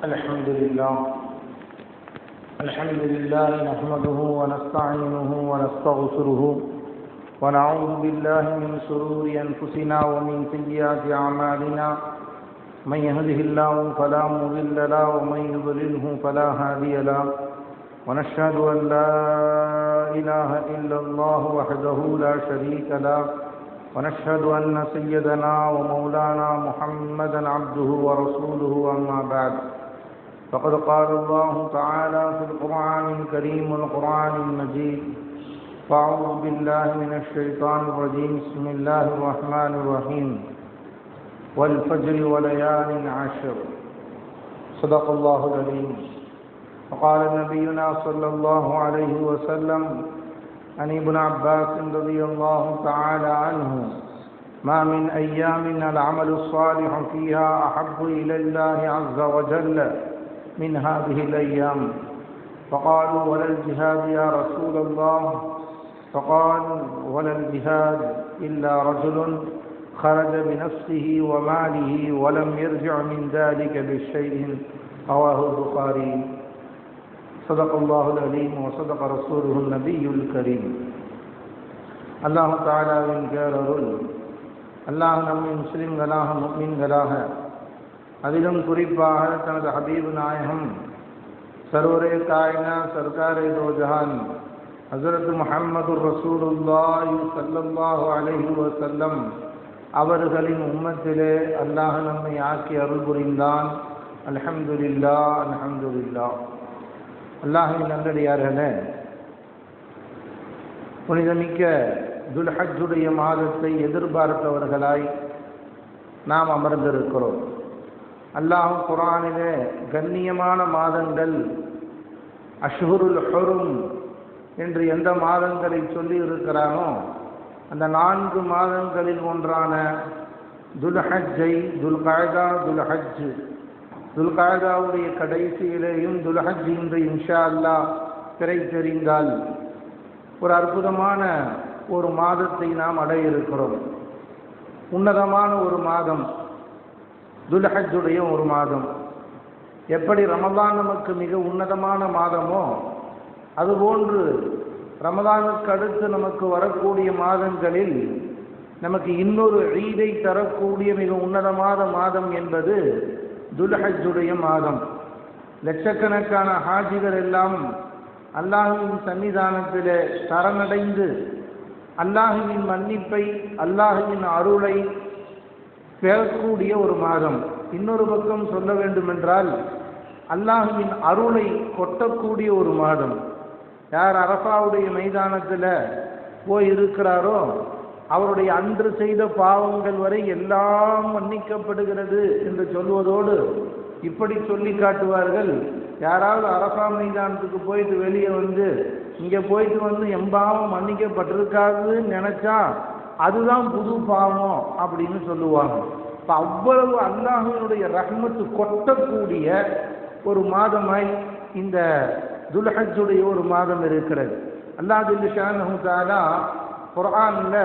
الحمد لله نحمده ونستعينه ونستغفره ونعوذ بالله من شرور أنفسنا ومن سيئات أعمالنا من يهده الله فلا مضل له ومن يضلله فلا هادي له ونشهد أن لا إله إلا الله وحده لا شريك له ونشهد أن سيدنا ومولانا محمدا عبده ورسوله أما بعد فقد قال الله تعالى في القرآن الكريم والقرآن المجيد فأعوذ بالله من الشيطان الرجيم بسم الله الرحمن الرحيم والفجر وليال عشر صدق الله العظيم. وقال نبينا صلى الله عليه وسلم عن ابن عباس رضي الله تعالى عنه ما من أيام العمل الصالح فيها أحب إلى الله عز وجل من هذه الأيام. فقالوا ولا الجهاد يا رسول الله؟ فقال ولا الجهاد إلا رجل خرج بنفسه وماله ولم يرجع من ذلك بشيء. رواه البخاري. صدق الله العليم وصدق رسوله النبي الكريم. الله تعالى win பேரருள் அல்லாஹ் நம்மை முஸ்லிம்களாக முஃமின்களாக அதிலும் குறிப்பாக தனது ஹபீபு நாயகம் சர்வரே காயினா சர்காரே தோ ஜஹான் ஹஸரத் முஹம்மதுர் ரசூலுல்லாஹி ஸல்லல்லாஹு அலைஹி வஸல்லம் அவர்களின் உம்மத்திலே அல்லாஹ் நம்மை ஆக்கி அருள் புரிந்தான். அல்ஹம்துலில்லாஹ் அல்ஹம்துலில்லாஹ். அல்லாஹ்வின் நல்லடியார்களே, புனிதமிக்க துல்ஹஜ்ஜுடைய மாதத்தை எதிர்பார்த்தவர்களாய் நாம் அமர்ந்திருக்கிறோம். அல்லாஹ் குர்ஆனிலே கண்ணியமான மாதங்கள் அஷ்ஹுருல் ஹுரும் என்று எந்த மாதங்களை சொல்லி இருக்கிறானோ அந்த 4 மாதங்களில் ஒன்றான துல்ஹஜ்ஜை துல்காய்தா துல்ஹஜ் துல்காய்தாவுடைய கடைசியிலேயும் துல்ஹஜ் இன்று இன்ஷா அல்லாஹ் பிறை தெரிந்தால் ஒரு அற்புதமான ஒரு மாதத்தை நாம் அடைய இருக்கிறோம். உன்னதமான ஒரு மாதம் துல்ஹஜ்ஜுடைய ஒரு மாதம். எப்படி ரமலான் நமக்கு மிக உன்னதமான மாதமோ அதுபோன்று ரமலானுக்கு அடுத்து நமக்கு வரக்கூடிய மாதங்களில் நமக்கு இன்னொரு ஈதை தரக்கூடிய மிக உன்னதமான மாதம் என்பது துல்ஹஜ்ஜுடைய மாதம். லட்சக்கணக்கான ஹாஜிகள் எல்லாம் அல்லாஹ்வின் சன்னிதானத்திலே சரணடைந்து அல்லாஹ்வின் மன்னிப்பை அல்லாஹ்வின் அருளை பெறக்கூடிய ஒரு மாதம். இன்னொரு பக்கம் சொல்ல வேண்டுமென்றால் அல்லாஹ்வின் அருளை கொட்டக்கூடிய ஒரு மாதம். யார் அரஃபாவுடைய மைதானத்தில் போய் இருக்கிறாரோ அவருடைய அன்று செய்த பாவங்கள் வரை எல்லாம் மன்னிக்கப்படுகிறது என்று சொல்வதோடு இப்படி சொல்லி காட்டுவார்கள், யாராவது அரஃபா மைதானத்துக்கு போயிட்டு வெளியே வந்து இங்கே போயிட்டு வந்து எம்பாவம் மன்னிக்கப்பட்டிருக்காதுன்னு நினச்சா அதுதான் புது பாவம் அப்படின்னு சொல்லுவாங்க. இப்போ அவ்வளவு அல்லாஹ்வினுடைய ரஹ்மத்து கொட்டக்கூடிய ஒரு மாதமாய் இந்த துல்ஹஜ்ஜுடைய ஒரு மாதம் இருக்கிறது. அல்லாஹ் ஜல்ல ஷானஹு தஆலா குர்ஆன்ல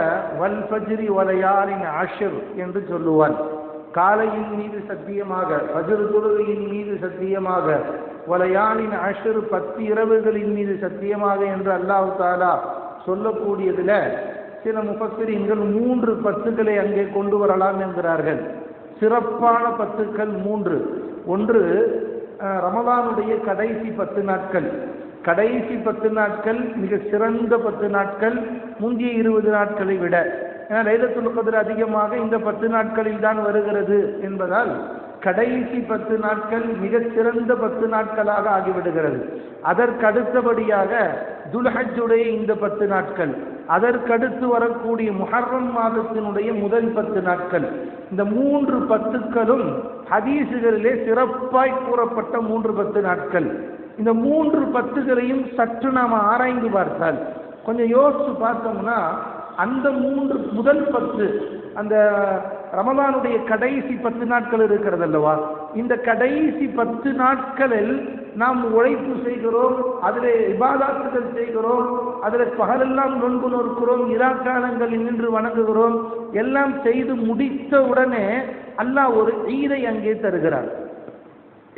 வல் ஃபஜ்ரி வலயாலின் அஷ்ர் என்று சொல்லுவான். காலையின் மீது சத்தியமாக, ஃபஜ்ர் தொழுகையின் மீது சத்தியமாக, வலயாலின் அஷ்ர் 10 இரவுகளின் மீது சத்தியமாக என்று அல்லாஹ் தஆலா சொல்லக்கூடியதில் சில முஃபஸ்ஸிரீன்கள் 3 பத்துக்களை அங்கே கொண்டு வரலாம் என்கிறார்கள். சிறப்பான பத்துக்கள் 3. ஒன்று ரமலானுடைய கடைசி 10 நாட்கள். கடைசி 10 நாட்கள் மிக சிறந்த 10 நாட்கள் முந்தைய 20 நாட்களை விட. ஏன்னா லைலத்துல் கத்ர் அதிகமாக இந்த 10 நாட்களில் தான் வருகிறது என்பதால் கடைசி 10 நாட்கள் மிக சிறந்த 10 நாட்களாக ஆகிவிடுகிறது. அதற்கடுத்தபடியாக துல்ஹஜ்ஜுடைய இந்த 10 நாட்கள், அதற்கடுத்து வரக்கூடிய முஹர்ரம் மாதத்தினுடைய முதல் 10 நாட்கள், இந்த 3 பத்துக்களும் ஹதீஸுகளிலே சிறப்பாய் கூறப்பட்ட 3 10 நாட்கள். இந்த 3 பத்துகளையும் சற்று நாம் ஆராய்ந்து பார்த்தால், கொஞ்சம் யோசித்து பார்த்தோம்னா அந்த 3 முதல் 10 அந்த ரமலானுடைய கடைசி 10 நாட்கள் இருக்கிறது அல்லவா, இந்த கடைசி 10 நாட்களில் நாம் உழைப்பு செய்கிறோம், அதில் இபாதத்துகள் செய்கிறோம், அதில் பகலெல்லாம் நோன்பு நோக்கிறோம், இராக்காலங்களில் நின்று வணங்குகிறோம். எல்லாம் செய்து முடித்த உடனே அல்லாஹ் ஒரு ஈதை அங்கே தருகிறார்.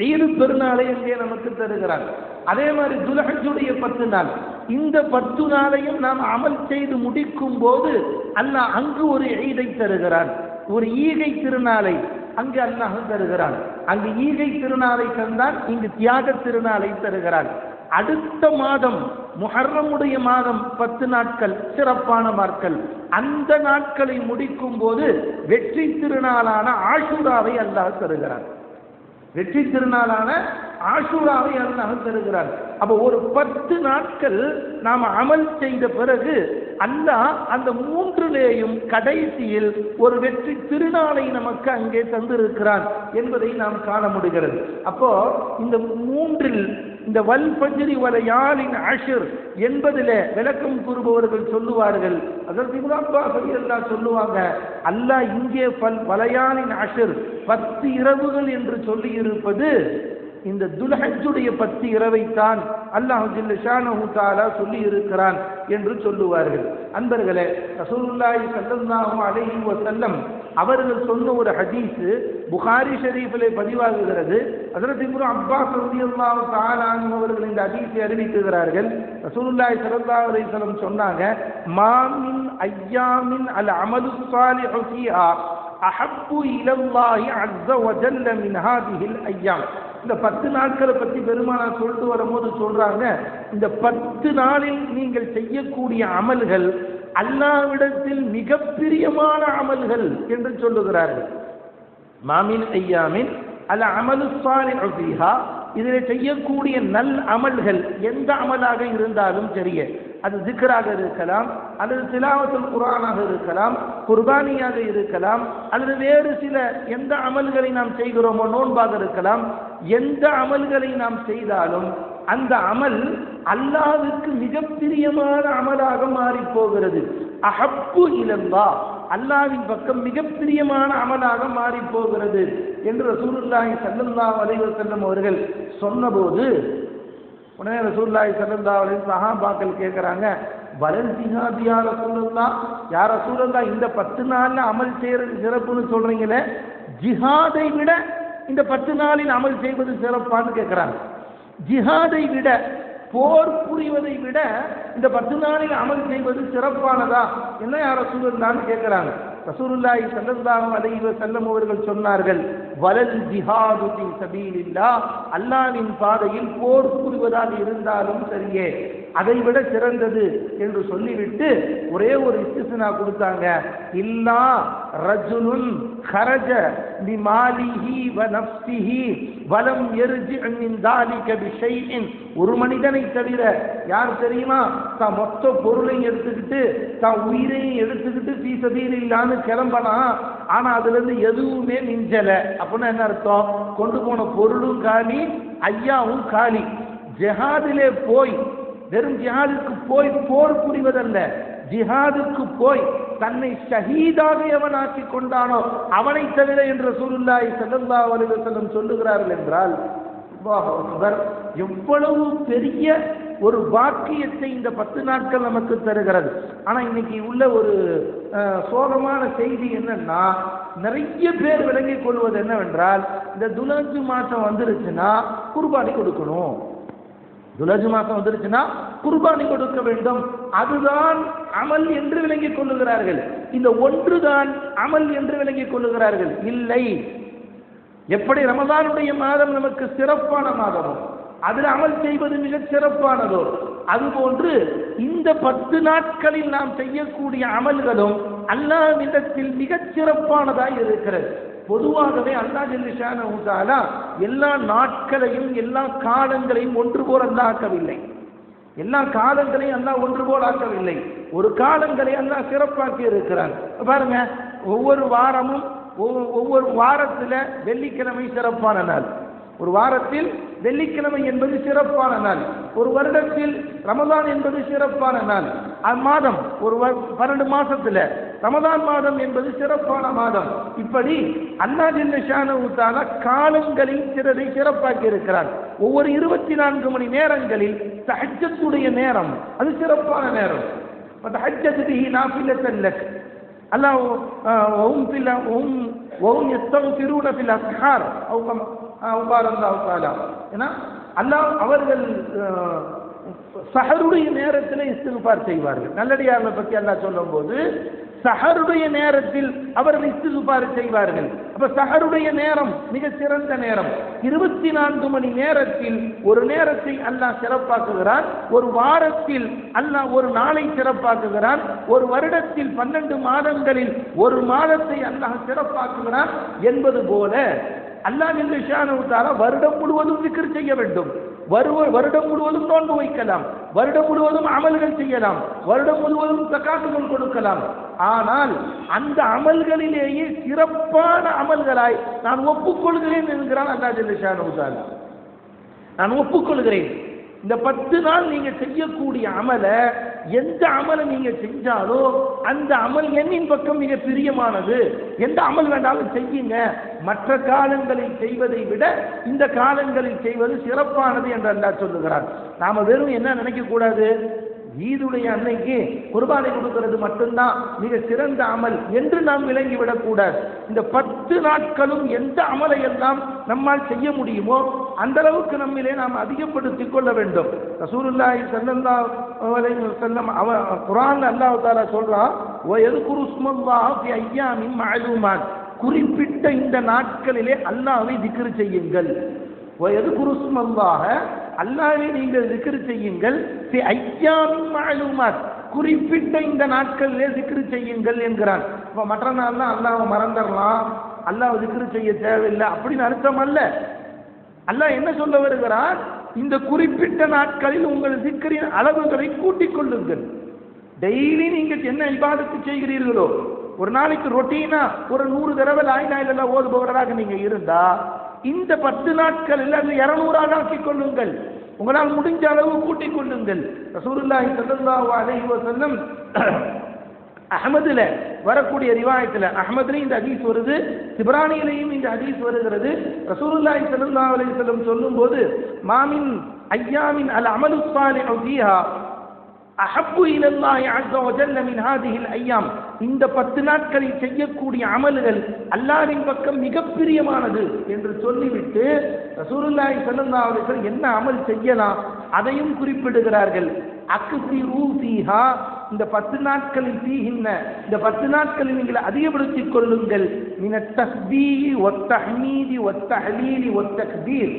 ஈது பெருநாளை அங்கே நமக்கு தருகிறான். அதே மாதிரி துல்ஹஜ்ஜுடைய 10 நாள், இந்த 10 நாளையும் நாம் அமல் செய்து முடிக்கும் போது அல்லாஹ் அங்கு ஒரு ஈதை தருகிறான், ஒரு ஈகை திருநாளை அங்கு அல்லாஹ் தருகிறான். அங்கு ஈகை திருநாளை தந்தான், இங்கு தியாக திருநாளை தருகிறான். அடுத்த மாதம் முஹர்ரமுடைய மாதம் 10 நாட்கள் சிறப்பான நாட்கள். அந்த நாட்களை முடிக்கும் போது வெற்றி திருநாளான ஆஷூராவை அல்லாஹ் தருகிறான். வெற்றி திருநாளான ஆஷூராவை அல்லாஹ் தருகிறான். அப்போ ஒரு 10 நாட்கள் நாம் அமல் செய்த பிறகு அல்லாஹ் அந்த 3லேயும் கடைசியில் ஒரு வெற்றி திருநாளை நமக்கு அங்கே தந்திருக்கிறான் என்பதை நாம் காண முடிகிறது. அப்போ இந்த 3ல் இந்த வல் ஃபஜ்ரி வலையாலின் அஷ்ர் என்பதிலே விளக்கம் கூறுபவர்கள் சொல்லுவார்கள், அதற்கு இப்னு அப்பாஸ் ரலியல்லாஹு சொல்லுவாங்க, அல்லாஹ் இங்கே வலையாலின் அஷ்ர் 10 இரவுகள் என்று சொல்லி இருப்பது இந்த துல்ஹஜ்ஜுடைய 10 இரவைத்தான் அல்லாஹ் ஜல்ல ஷானஹு தஆலா சொல்லி இருக்கிறான் என்று சொல்லுவார்கள். அன்பர்களே, ரசூலுல்லாஹி ஸல்லல்லாஹு அலைஹி வஸல்லம் அவர்கள் சொன்ன ஒரு ஹதீஸ் புகாரி ஷரீஃபிலே பதிவாகுகிறது. ஹஜ்ரத் இப்னு அப்பாஸ் ரலியல்லாஹு தஆலா அன்ஹு அவர்கள் இந்த ஹதீஸை அறிவிக்கிறார்கள். ரசூலுல்லாஹி ஸல்லல்லாஹு அலைஹி வஸல்லம் சொன்னாங்க, மா மின் அய்யாமின் அல் அமலு ஸாலிஹு ஃபீஹா அஹப்பு இலல்லாஹி அஸ்ஸ வ ஜல்ல மின் ஹாதிஹில் அய்யாம். இந்த 10 நாட்களை பற்றி பெருமானார் சொல்லிட்டு வரும்போது சொல்றாங்க, இந்த 10 நாளில் நீங்கள் செய்யக்கூடிய அமல்கள் அல்லாஹ்விடத்தில் மிக பிரியமான அமல்கள் என்று சொல்லுகிறார்கள். மாமின் ஐயாமின் அல் அமலு ஸாலிஹு ஃபீஹா, இதில் செய்யக்கூடிய நல் அமல்கள் எந்த அமலாக இருந்தாலும் சரியே, அது திக்ராக இருக்கலாம், அல்லது திலாவத்துல் குர்ஆனாக இருக்கலாம், குர்பானியாக இருக்கலாம், அல்லது வேறு சில எந்த அமல்களை நாம் செய்கிறோமோ நோன்பாக இருக்கலாம், எந்த அமல்களை நாம் செய்தாலும் அந்த அமல் அல்லாஹ்வுக்கு மிக பிரியமான அமலாக மாறி போகிறது. அஹப்பு இலல்லாஹ், அல்லாஹ்வின் பக்கம் மிக பிரியமான அமலாக மாறி போகிறது என்று ரசூலுல்லாஹி ஸல்லல்லாஹு அலைஹி வஸல்லம் அவர்கள் சொன்னபோது உடனே ரசூலுல்லாஹி ஸல்லல்லாஹு அலைஹி சஹாபாக்கள் கேட்குறாங்க, வலல் ஜிஹாத் யா ரசூலுல்லாஹ், யா ரசூலுல்லாஹ் இந்த 10 நாளில் அமல் செய்யறது சிறப்புன்னு சொல்றீங்களே, ஜிஹாதை விட இந்த 10 நாளில் அமல் செய்வது சிறப்பான்னு கேட்குறாங்க. ஜிஹாதை விட, போர் புரிவதை விட இந்த 10 நாளில் அமல் செய்வது சிறப்பானதா என்ன யா ரசூலுல்லாஹ்னு கேட்குறாங்க. ரசூலுல்லாஹி ஸல்லல்லாஹு அலைஹி வஸல்லம் அவர்கள் சொன்னார்கள், வலல் ஜிஹாது ஃபீ சபீலில்லாஹ், அல்லாஹ்வின் பாதையில் போர் புரிவதாக இருந்தாலும் சரியே அதை விட சிறந்தது என்று சொல்லிவிட்டு ஒரே ஒரு இஸ்திஸ்னா கொடுத்தாங்க, இல்லா ரஜுலுன் خرج بماله ونفسه ولم يرجع من ذلك بشيء. ஒரு மனிதனை தவிர யார் தெரியுமா, தான் மொத்த பொருளையும் எடுத்துக்கிட்டு தான் உயிரையும் எடுத்துக்கிட்டு ஃபீ சபீலில்லாஹ்னு கிளம்பனா, ஆனா அதுல இருந்து எதுவுமே மிஞ்சல. அப்படின்னா என்ன அர்த்தம், கொண்டு போன பொருளும் காலி, ஐயாவும் காலி. ஜிஹாதிலே போய், வெறும் ஜிஹாதுக்கு போய் போர் புரிவதல்ல, ஜிஹாதுக்கு போய் தன்னை ஷஹீதாக எவனாக்கி கொண்டானோ அவனை தவிர என்று ரசூலுல்லாஹி ஸல்லல்லாஹு அலைஹி வஸல்லம் சொல்லுகிறார்கள் என்றால், அல்லாஹ் அக்பர், எவ்வளவு பெரிய ஒரு வாக்கியத்தை இந்த 10 நாட்கள் நமக்கு தருகிறது. ஆனா இன்னைக்கு உள்ள ஒரு சோகமான செய்தி என்னன்னா, நிறைய பேர் விளங்கிக் கொள்வது என்னவென்றால், இந்த துல்ஹஜ் மாசம் வந்துருச்சுன்னா குர்பானி கொடுக்கணும், துல்ஹஜ் மாசம் வந்துருச்சுன்னா குர்பானி கொடுக்க வேண்டும், அதுதான் அமல் என்று விளங்கிக் கொள்ளுகிறார்கள். இந்த ஒன்றுதான் அமல் என்று விளங்கிக் கொள்ளுகிறார்கள். இல்லை, எப்படி ரமதானுடைய மாதம் நமக்கு சிறப்பான மாதமோ அதில் அமல் செய்வது மிக சிறப்பானதோ, அதுபோன்று இந்த 10 நாட்களில் நாம் செய்யக்கூடிய அமல்களும் அல்லாஹ்விடத்தில் மிகச் சிறப்பானதாய் இருக்கிறது. பொதுவாகவே அல்லாஹ் ஜல்ல ஷானஹு தஆலா எல்லா நாட்களையும் எல்லா காலங்களையும் ஒன்று போல் அல்லாஹ் ஆக்கவில்லை. எல்லா காலங்களையும் அல்லாஹ் ஒன்று போல் ஆக்கவில்லை. ஒரு காலங்களை அல்லாஹ் சிறப்பாக்கி இருக்கிறான். பாருங்க, ஒவ்வொரு வாரமும் ஒவ்வொரு வாரத்தில் வெள்ளிக்கிழமை சிறப்பான நாள், ஒரு வாரத்தில் வெள்ளிக்கிழமை என்பது சிறப்பான நாள், ஒரு வருடத்தில் ரமதான் என்பது சிறப்பான நாள், மாதம் ஒரு 12 மாசத்துல ரமதான் மாதம் என்பது சிறப்பான மாதம். இப்படி அல்லாஹ் ஜல்ல ஷானஹு தஆலா காலங்களில் சிறதை சிறப்பாக்கி இருக்கிறார். ஒவ்வொரு 24 மணி நேரங்களில் தஹஜ்ஜுடைய நேரம் அது சிறப்பான நேரம். தஹஜ்ஜத் பிஹி நாஃபிலத்தன் லக், அல்லாஹ் வஹும் யஸ்தக்ஃபிரூன ஃபில் அஸ்ஹார், ஏன்னா அல்லாஹ் அவர்கள் சஹருடைய நேரத்தில் இஸ்திக்பார் செய்வார்கள். நல்லடியார்களை பற்றி அல்லாஹ் சொல்லும் போது சஹருடைய நேரத்தில் அவர்கள் இஸ்திக்பார் செய்வார்கள். அப்ப சஹருடைய நேரம் மிக சிறந்த நேரம். 24 மணி நேரத்தில் ஒரு நேரத்தை அல்லாஹ் சிறப்பாக்குகிறான். ஒரு வாரத்தில் அல்லாஹ் ஒரு நாளை சிறப்பாக்குகிறான். ஒரு வருடத்தில் 12 மாதங்களில் ஒரு மாதத்தை அல்லாஹ் சிறப்பாக்குகிறான் என்பது போல அல்லாஹ் ஜல்ல ஷானஹு தஆலா வருடம் முழுவதும் திக்ர் செய்ய வேண்டும். வருடம் முழுவதும் நோன்பு வைக்கலாம், வருடம் முழுவதும் அமல்கள் செய்யலாம், வருடம் முழுவதும் ஜகாத்துகள் கொடுக்கலாம். ஆனால் அந்த அமல்களிலேயே சிறப்பான அமல்களாய் நான் ஒப்புக்கொள்கிறேன் என்கிறான் அல்லாஹ் ஜல்ல ஷானஹு தஆலா. நான் ஒப்புக்கொள்கிறேன். இந்த 10 நாள் நீங்க செய்யக்கூடிய அமல, எந்த அமலை நீங்க செஞ்சாலோ அந்த அமல் என்னின் பக்கம் மிக பிரியமானது. எந்த அமல் வேண்டாலும் செய்யுங்க, மற்ற காலங்களில் செய்வதை விட இந்த காலங்களில் செய்வது சிறப்பானது என்று அல்லாஹ் சொல்லுகிறார். நாம வெறும் என்ன நினைக்க கூடாது, ஈதுடைய அன்னைக்கு குர்பானை கொடுக்கிறது மட்டும்தான் மிக சிறந்த அமல் என்று நாம் விளங்கிவிடக் கூடாது. இந்த 10 நாட்களும் எந்த அமலை எல்லாம் நம்மால் செய்ய முடியுமோ அந்த அளவுக்கு நம்மிலே நாம் அதிகப்படுத்திக் கொள்ள வேண்டும். ரசூலுல்லாஹி ஸல்லல்லாஹு அலைஹி வஸல்லம் குர்ஆன்ல அல்லாஹ் தஆலா சொல்றான், வயذ்குரு ஸ்மல்லாஹி ஃபி அய்யாமின் மஅலூமாத், குறிப்பிட்ட இந்த நாட்களிலே அல்லாஹ்வை திக்ர் செய்யுங்கள். வயذ்குரு ஸ்மல்லாஹ, அல்லாஹ்வை நீங்கள் திக்ர் செய்யுங்கள். ஃபி அய்யாமின் மஅலூமாத், குறிப்பிட்ட இந்த நாட்களிலே திக்ர் செய்யுங்கள் என்கிறான். இப்போ மற்ற நாள்லாம் அல்லாஹ்வை மறந்துடலாம், அல்லாஹ்வை திக்ர் செய்ய தேவையில்லை அப்படின்னு அர்த்தம் அல்ல. அல்லாஹ் என்ன சொல்ல வருகிறார், இந்த குறிப்பிட்ட நாட்களில் உங்கள் திக்ரின் அளவுகளை கூட்டிக் கொள்ளுங்கள். டெய்லி நீங்க என்ன இபாதத்து செய்கிறீர்களோ, ஒரு நாளைக்கு ரொட்டீனா ஒரு 100 தடவை லா இலாஹ இல்லல்லாஹ் ஓதுபவராக நீங்க இருந்தா இந்த 10 நாட்களில் அது 200 ஆக்கிக் கொள்ளுங்கள். உங்களால் முடிஞ்ச அளவு கூட்டிக் கொள்ளுங்கள். ரசூலுல்லாஹி ஸல்லல்லாஹு அலைஹி வஸல்லம் அஹ்மதுல வரக்கூடிய ரிவாயத்துல, அஹ்மதுல இந்த ஹதீஸ் வருது, திப்ரானியிலையும் இந்த ஹதீஸ் வருகிறது. ரசூலுல்லாஹி ஸல்லல்லாஹு அலைஹி வஸல்லம் சொல்லும்போது, மாமின் அய்யாமின் அல் அமலு ஸாலிஹு ஃபீஹா அஹப்பு இலல்லாஹி அஸ்ஸ வ ஜல்ல மின் ஹாதிஹில் அய்யாம், இந்த 10 நாட்களில் செய்யக்கூடிய அமல்கள் அல்லாஹ்வின் பக்கம் மிக பிரியமானது என்று சொல்லிவிட்டு ரசூலுல்லாஹி ஸல்லல்லாஹு அலைஹி வஸல்லம் என்ன அமல் செய்யலாம் அதையும் குறிப்பிடுகிறார்கள். அக்ஸிரு ஃபீஹா, இந்த 10 நாட்களில் ஃபீஹின்ன, இந்த 10 நாட்களில் நீங்கள் அதிகப்படுத்திக் கொள்ளுங்கள். மினத் தஸ்பீஹி வத் தஹ்மீதி வத் தஹ்லீலி வத் தக்பீர்,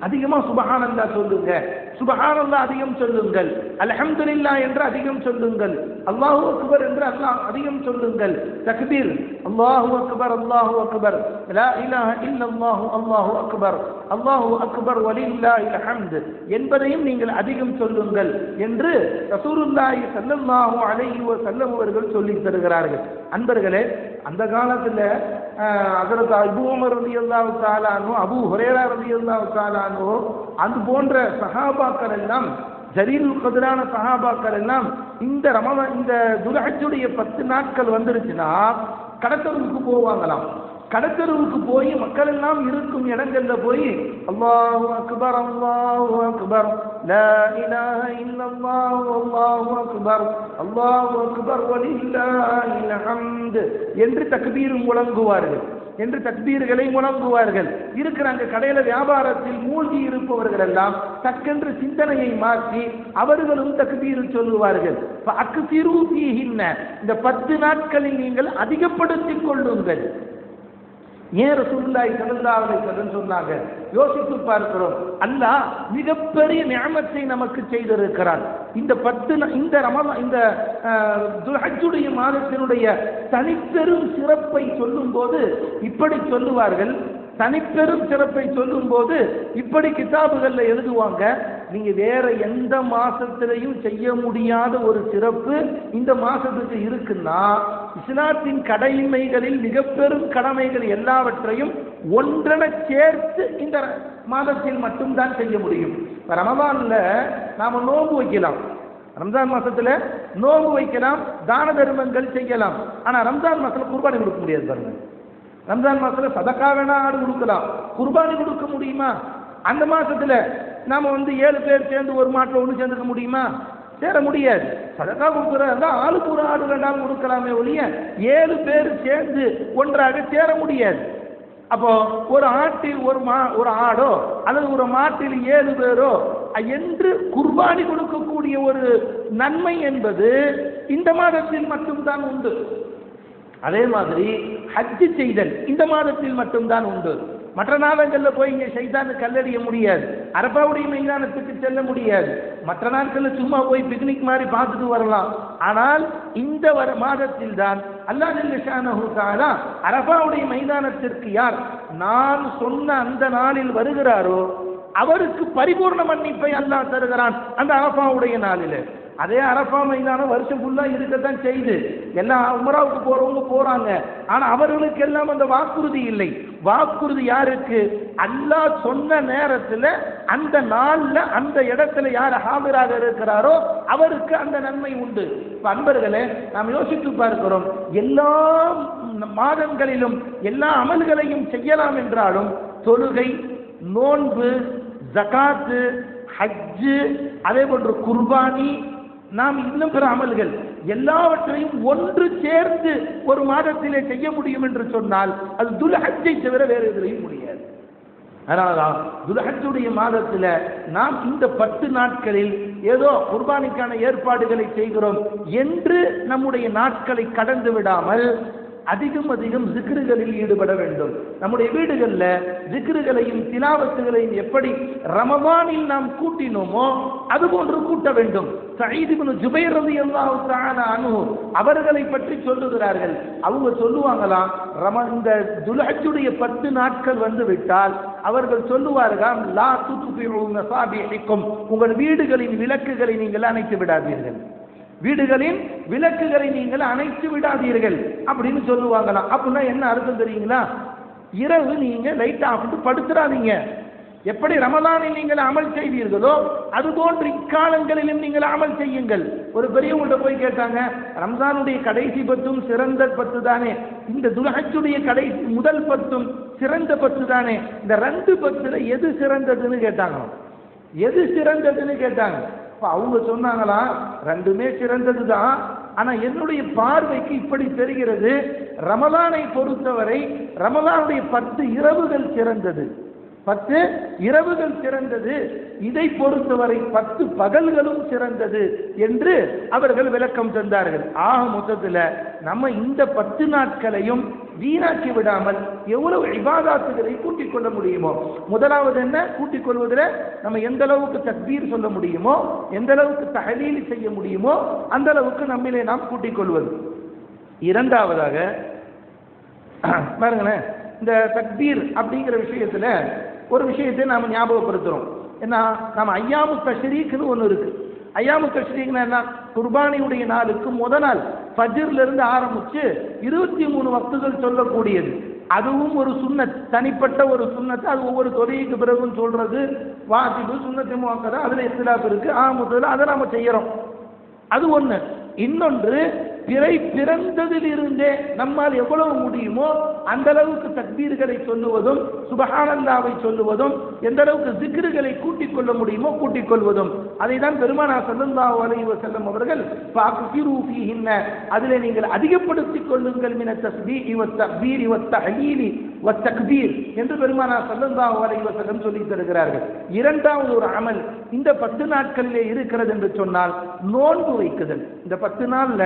அதிகமா சுபஹானல்லாஹ் சொல்லுங்க, சுபஹானல்லாஹ் அதிகம் சொல்லுங்கள், அல்ஹம்துலில்லாஹ் என்று அதிகம் சொல்லுங்கள், அல்லாஹு அக்பர் என்று அதிகம் சொல்லுங்கள், தக்பீர் அல்லாஹு அக்பர் அல்லாஹு அக்பர், லா இலாஹ இல்லல்லாஹ் அல்லாஹு அக்பர், அல்லாஹு அக்பர் வலில்லாஹில் ஹம்த் என்பதையும் நீங்கள் அதிகம் சொல்லுங்கள் என்று ரசூலுல்லாஹி ஸல்லல்லாஹு அலைஹி வஸல்லம் அவர்கள் சொல்லி தருகிறார்கள். அன்பர்களே, அந்த காலத்துல ஹஜ்ரத் அபூ உமர் ரலியல்லாஹு தஆலா அன்ஹு, அபூ ஹுரைரா ரலியல்லாஹு தஆலா அன்ஹு, அது போன்ற சஹாபாக்கள் எல்லாம், ஜலீலுல் கத்ரான சஹாபாக்கள் எல்லாம் இந்த ரமலான், இந்த துல்ஹஜ்ஜுடைய 10 நாட்கள் வந்துருச்சுன்னா கடத்தருவுக்கு போவாங்களாம். கடத்தருவுக்கு போய் மக்கள் எல்லாம் இருக்கும் இடங்கள்ல போய் அல்லாஹு அக்பர் அல்லாஹு அக்பர், லா இலாஹ இல்லல்லாஹ் அல்லாஹு அக்பர், அல்லாஹு அக்பர் வலில்லாஹில் ஹம்த் என்று தக்பீர் முழங்குவார்கள், என்று தக்பீர்களை முழங்குவார்கள். இருக்கிறாங்க கடையில வியாபாரத்தில் மூழ்கி இருப்பவர்கள் எல்லாம் தக்கென்று சிந்தனையை மாற்றி அவர்களும் தக்பீர் சொல்லுவார்கள். அக்ஸிரு ஃபீஹின்ன, இந்த 10 நாட்களில் நீங்கள் அதிகப்படுத்திக் கொள்ளுங்கள். ஏன் ரசூலுல்லாஹி ஸல்லல்லாஹு அலைஹி வஸல்லம் சொன்னாங்க? யோசித்து பார்க்கிறோம். அல்லாஹ் மிகப்பெரிய நிஅமத்தை நமக்கு செய்திருக்கிறான். இந்த 10 இந்த ரமலான், இந்த துல்ஹஜ்ஜுடைய மாதத்தினுடைய தனிப்பெரும் சிறப்பை சொல்லும் போது இப்படி சொல்லுவார்கள். தனிப்பெரும் சிறப்பை சொல்லும் போது இப்படி கிதாபுகள்ல எழுதுவாங்க, நீங்க வேற எந்த மாசத்திலையும் செய்ய முடியாத ஒரு சிறப்பு இந்த மாசத்துக்கு இருக்குன்னா, இஸ்லாத்தின் கடமைகளில் மிக பெரும் கடமைகள் எல்லாவற்றையும் ஒன்றென சேர்த்து இந்த மாதத்தில் மட்டும்தான் செய்ய முடியும். ரமலான்ல நாம நோன்பு வைக்கலாம், ரம்ஜான் மாசத்துல நோன்பு வைக்கலாம், தான தர்மங்கள் செய்யலாம். ஆனா ரம்ஜான் மாசத்துல குர்பானி கொடுக்க முடியாது பாருங்க. ரம்ஜான் மாசத்துல சதக்கா வேணா ஆடு கொடுக்கலாம், குர்பானி கொடுக்க முடியுமா? அந்த மாசத்துல நாம 7 பேர் சேர்ந்து ஒரு மாட்டில் ஒன்று சேர்ந்துக்க முடியுமா? சேர முடியாது. சதக்கா கொடுக்குறதா ஆளுக்கு ஒரு ஆடு வேண்டாம் கொடுக்கலாமே ஒழிய 7 பேர் சேர்ந்து ஒன்றாக சேர முடியாது. அப்போ ஒரு ஆட்டில் ஒரு ஆடோ அல்லது ஒரு மாட்டில் 7 பேரோ என்று குர்பானி கொடுக்கக்கூடிய ஒரு நன்மை என்பது இந்த மாதத்தில் மட்டும்தான் உண்டு. அதே மாதிரி ஹஜ் செய்தல் இந்த மாதத்தில் மட்டும்தான் உண்டு. மற்ற நாளங்களில் போய் இங்கே சைத்தானு கல்லறிய முடியாது, அரபாவுடைய மைதானத்துக்கு செல்ல முடியாது. மற்ற நாட்களில் சும்மா போய் பிக்னிக் மாதிரி பார்த்துட்டு வரலாம். ஆனால் இந்த மாதத்தில் தான் அல்லாஹ் ஜல்ல ஷானஹு தஆலா அரபாவுடைய மைதானத்திற்கு யார் நான் சொன்ன அந்த நாளில் வருகிறாரோ அவருக்கு பரிபூர்ண மன்னிப்பை அல்லாஹ் தருகிறான் அந்த அரபாவுடைய நாளில். அதே அரபா மைதானம் வருஷம் ஃபுல்லா இருக்கத்தான் செய்து எல்லாம் உம்ராவுக்கு போறவங்க போறாங்க. ஆனா அவர்களுக்கு எல்லாம் அந்த வாக்குறுதி இல்லை. வாக்குறுதி யாருக்கு? அல்லாஹ் சொன்ன நேரத்தில் அந்த நாள்ல அந்த இடத்துல யார் ஹாஜராக இருக்கிறாரோ அவருக்கு அந்த நன்மை உண்டு. அன்பர்களே, நாம் யோசித்து பார்க்கிறோம், எல்லா மாதங்களிலும் எல்லா அமல்களையும் செய்யலாம் என்றாலும் தொழுகை, நோன்பு, ஜகாத்து, ஹஜ்ஜு, அதே போன்று குர்பானி, நாம் இன்னும் பிற அமல்கள் எல்லாவற்றையும் ஒன்று சேர்த்து ஒரு மாதத்திலே செய்ய முடியும் என்று சொன்னால் அது துல்ஹஜ்ஜை தவிர வேறு எதிரையும் முடியாது. அதனாலதான் துல்ஹஜ்ஜுடைய மாதத்தில் நாம் இந்த 10 நாட்களில் ஏதோ குர்பானிக்கான ஏற்பாடுகளை செய்கிறோம் என்று நம்முடைய நாட்களை கடந்து விடாமல் அதிகம் ஜிக்ருகளில் ஈடுபட வேண்டும். நம்முடைய வீடுகளில் ஜிக்ருகளையும் திலாவத்துகளையும் எப்படி ரமதானில் நாம் கூட்டினோமோ அதுபோன்று கூட்ட வேண்டும். சயீத் இப்னு ஜுபைர் ரலியல்லாஹு தஆலா அன்ஹு அவர்களை பற்றி சொல்லுகிறார்கள். அவங்க சொல்லுவாங்களாம், இந்த துல்ஹஜ்ஜுடைய 10 நாட்கள் வந்து விட்டால் அவர்கள் சொல்லுவார்கள், லா துத்ஃபிஉ மஸாபிஹிக்கும், உங்கள் வீடுகளின் விளக்குகளை நீங்கள் அணைத்து விடாதீர்கள், வீடுகளின் விளக்குகளை நீங்கள் அணைத்து விடாதீர்கள் அப்படின்னு சொல்லுவாங்களாம். அப்படின்னா என்ன அர்த்தம் தெரியுங்களா? இரவு நீங்க லைட் ஆஃப் பண்ணிட்டு படுத்துறாதீங்க. எப்படி ரமலானில் நீங்கள் அமல் செய்வீர்களோ அதுபோன்று இக்காலங்களிலும் நீங்கள் அமல் செய்யுங்கள். ஒரு பெரியவங்கள்ட்ட போய் கேட்டாங்க, ரம்ஜானுடைய கடைசி 10 சிறந்த 10 தானே, இந்த துல்ஹஜ்ஜுடைய கடைசி முதல் 10 சிறந்த 10 தானே, இந்த 2 10ல எது சிறந்ததுன்னு கேட்டாங்க. எது சிறந்ததுன்னு கேட்டாங்க. அவங்க சொன்னாங்களா, 2மே சிறந்தது தான். ஆனா என்னுடைய பார்வைக்கு இப்படி தெரிகிறது, ரமலானை பொறுத்தவரை ரமலானுடைய 10 இரவுகள் சிறந்தது, 10 இரவுகள் சிறந்தது, இதை பொறுத்தவரை 10 பகல்களும் சிறந்தது என்று அவர்கள் விளக்கம் தந்தார்கள். ஆக மொத்தத்தில் நம்ம இந்த 10 நாட்களையும் வீணாக்கி விடாமல் எவ்வளவு இபாதாத்துகளை கூட்டிக் கொள்ள முடியுமோ, முதலாவது என்ன, கூட்டிக் கொள்வதில் நம்ம எந்த அளவுக்கு தக்பீர் சொல்ல முடியுமோ, எந்த அளவுக்கு தஹலீல் செய்ய முடியுமோ அந்த அளவுக்கு நம்மிலே நாம் கூட்டிக் கொள்வது. இரண்டாவதாக பாருங்களேன், இந்த தக்பீர் அப்படிங்கிற விஷயத்துல ஒரு விஷயத்தை நாம ஞாபகப்படுத்துறோம். ஏன்னா நம்ம ஐயாமு தஷ்ரீக்னு ஒன்று இருக்கு. ஐயாமு தஷ்ரீக்னா என்ன? குர்பானியுடைய நாளுக்கு முத நாள் ஃபஜ்ர்ல இருந்து ஆரம்பிச்சு 23 வக்துகள் சொல்லக்கூடியது. அதுவும் ஒரு சுன்னத், தனிப்பட்ட ஒரு சுன்னத்து. அது ஒவ்வொரு தொழுகைக்கு பிறகும் சொல்றது வாஜிபு, சுன்னத்து முஅக்கதா, அதுல இஸ்திலாஃப் இருக்கு. முதல்ல அதை நாம செய்யறோம், அது ஒண்ணு. இன்னொன்று, பிறை பிறந்ததிலிருந்தே நம்மால் எவ்வளவு முடியுமோ அந்த அளவுக்கு தக்பீர்களை சொல்லுவதும் சுபஹானல்லாவை சொல்லுவதும் எந்த அளவுக்கு ஜிக்ருகளை கூட்டிக் கொள்ள முடியுமோ கூட்டிக் கொள்வதும். அதை தான் பெருமானார் ஸல்லல்லாஹு அலைஹி வஸல்லம் அவர்கள் ஃபஅக்ஸிரு ஃபீஹின்ன, அதிலே நீங்கள் அதிகப்படுத்திக் கொள்ளுங்கள் மின தஸ்பீஹி வத் தக்பீரி வத் தஹலீலி வத் தக்பீர் என்று பெருமானார் ஸல்லல்லாஹு அலைஹி வஸல்லம் சொல்லி தருகிறார்கள். இரண்டாவது ஒரு அமல் இந்த 10 நாட்களிலே இருக்கிறது என்று சொன்னால் நோன்பு வைக்குதல். இந்த 10 நாள்ல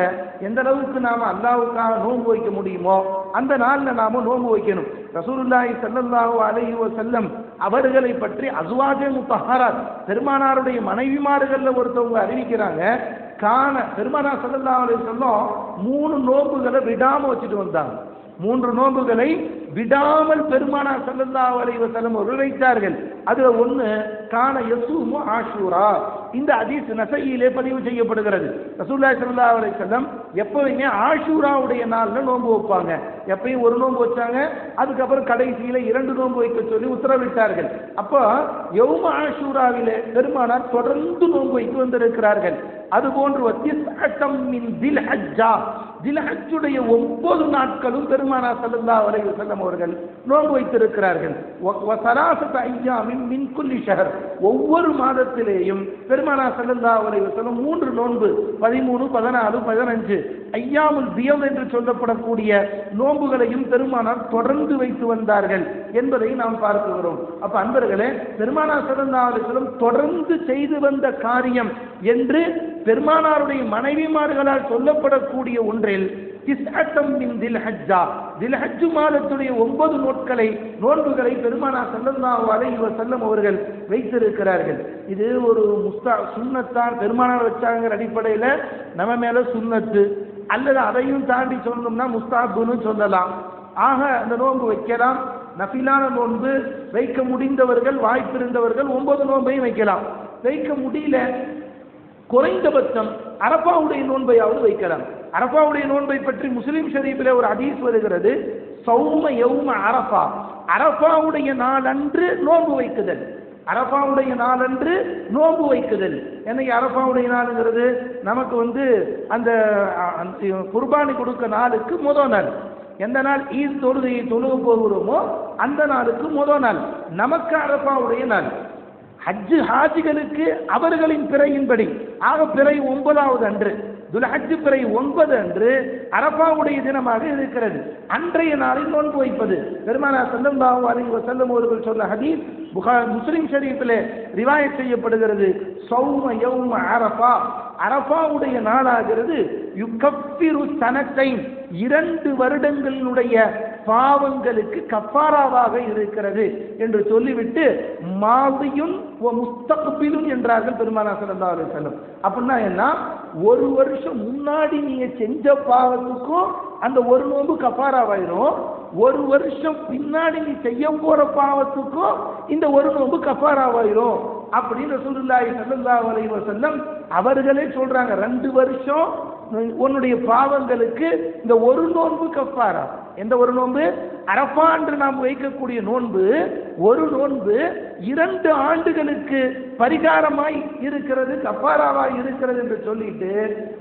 எந்த அளவுக்கு நாம அல்லாஹ்வுக்காக நோன்பு வைக்க முடியுமோ அந்த நாள்ல நாம நோன்பு வைக்கணும். ரசூலுல்லாஹி ஸல்லல்லாஹு அலைஹி வஸல்லம் அவர்களை பற்றி அஸ்வாஜே முத்தஹராத், பெருமானாருடைய மனைவிமார்கள்ல ஒருத்தவங்க அறிவிக்கிறாங்க, பெருமானார் ஸல்லல்லாஹு அலைஹி வஸல்லம் 3 நோன்புகளை விடாம வச்சுட்டு வந்தாங்க. 3 நோன்புகளை விடாமல் பெருமானார் ஸல்லல்லாஹு அலைஹி வஸல்லம் அவர்கள் வைத்தார்கள். அதுல ஒன்று கான யஸூமு ஆஷூரா. இந்த ஹதீஸ் நஸஈயிலே பதிவு செய்யப்படுகிறது. ரசூலுல்லாஹி ஸல்லல்லாஹு அலைஹி வஸல்லம் எப்பவுமே ஆஷூராவுடைய நாள்ல நோன்பு வைப்பாங்க. எப்பயும் ஒரு நோன்பு வச்சாங்க, அதுக்கப்புறம் கடைசியில 2 நோன்பு வைக்க சொல்லி உத்தரவிட்டார்கள். அப்போ யௌம ஆஷூராவிலே பெருமானார் தொடர்ந்து நோன்பு வைத்து வந்திருக்கிறார்கள். அதுபோன்று தில்ஹஜ்ஜுடைய 9 நாட்களும் பெருமானார் ஸல்லல்லாஹு அலைஹி வஸல்லம் அவர்கள் நோன்பு வைத்திருக்கிறார்கள். வஸலாஸத ஐயாமின் மின் குல்லி ஷஹர், ஒவ்வொரு மாதத்திலேயும் பெருமானார் ஸல்லல்லாஹு அலைஹி வஸல்லம் 3 நோன்பு, 13, 14, 15 ஐயாமுல் பியல் என்று சொல்லப்படக்கூடிய நோன்புகளையும் பெருமானார் தொடர்ந்து வைத்து வந்தார்கள் என்பதை நாம் பார்க்கிறோம். அப்ப அன்பர்களே, பெருமானார் ஸல்லல்லாஹு அலைஹி வஸல்லம் தொடர்ந்து செய்து வந்த காரியம் என்று பெருமானாருடைய மனைவிமார்களால் சொல்லப்படக்கூடிய ஒன்றில் தில்ஹஜ் மாதத்துடைய 9 நோன்புகளை பெருமானார் ஸல்லல்லாஹு அலைஹி வஸல்லம் அவர்கள் வைத்திருக்கிறார்கள். இது ஒரு சுன்னத்தான், பெருமானார் வச்சாங்கிற அடிப்படையில் நம்ம மேல சுன்னத்து, அல்லது அதையும் தாண்டி சொல்லணும்னா முஸ்தாபுன்னு சொல்லலாம். ஆக அந்த நோன்பு வைக்கலாம். நஃபிலான நோன்பு வைக்க முடிந்தவர்கள், வாய்ப்பிருந்தவர்கள் 9 நோன்பையும் வைக்கலாம். வைக்க முடியல, குறைந்தபட்சம் அரபாவுடைய நோன்பையாவது வைக்கலாம். அரபாவுடைய நோன்பை பற்றி முஸ்லிம் ஷரீஃபிலே ஒரு ஹதீஸ் வருகிறது, சௌம யௌம அரஃபா, அரபாவுடைய நாளன்று நோன்பு வைக்குதல். அரபாவுடைய நாளன்று நோன்பு வைக்குதல். என்னைக்கு அரபாவுடைய நாளுங்கிறது நமக்கு அந்த குர்பானி கொடுக்க நாளுக்கு முதல் நாள். எந்த நாள் ஈத் தொழுகையை தொழுக போகிறோமோ அந்த நாளுக்கு முதல் நாள் நமக்கு அரபாவுடைய நாள். ஹாஜிகளுக்கு அவர்களின் பிறையின்படி ஆக பிறை 9வது அன்று, துல்ஹஜ் பிறை 9 அன்று அரபாவுடைய தினமாக இருக்கிறது. அன்றைய நாளில் நோன்பு வைப்பது பெருமானார் ஸல்லல்லாஹு அலைஹி வஸல்லம் அவர்கள் சொன்ன ஹதீஸ் முஸ்லிம் ஷரீஃபிலே ரிவாயத் செய்யப்படுகிறது. சௌம யௌம அரஃபா, அரஃபாவுடைய நாளாகிறது யுகஃபிரு சனத்தைன், 2 வருடங்களுடைய பாவங்களுக்கு கஃபாராவாக இருக்கிறது என்று சொல்லிவிட்டு மாதியுன் வ முஸ்தக்பிலுன் என்றார்கள் பெருமானார் ஸல்லல்லாஹு அலைஹி வஸல்லம். அப்படின்னா என்ன, ஒரு வருஷம் முன்னாடி நீங்க செஞ்ச பாவத்துக்கும் அந்த ஒரு நோன்பு கஃபாராவாயிரும், ஒரு வருஷம் பின்னாடி நீ செய்ய போற பாவத்துக்கும் இந்த ஒரு நோன்பு கஃபாராவாயிரும் அப்படின்னு ரசூலுல்லாஹி ஸல்லல்லாஹு அலைஹி வஸல்லம் அவர்களே சொல்றாங்க. 2 வருஷம் உன்னுடைய பாவங்களுக்கு இந்த ஒரு நோன்பு கஃபாரா. எந்த ஒரு நோன்பு? அரஃபா என்று நாம் வைக்கக்கூடிய நோன்பு, ஒரு நோன்பு 2 ஆண்டுகளுக்கு பரிகாரமாய் இருக்கிறது, கஃபாராவாய் இருக்கிறது என்று சொல்லிட்டு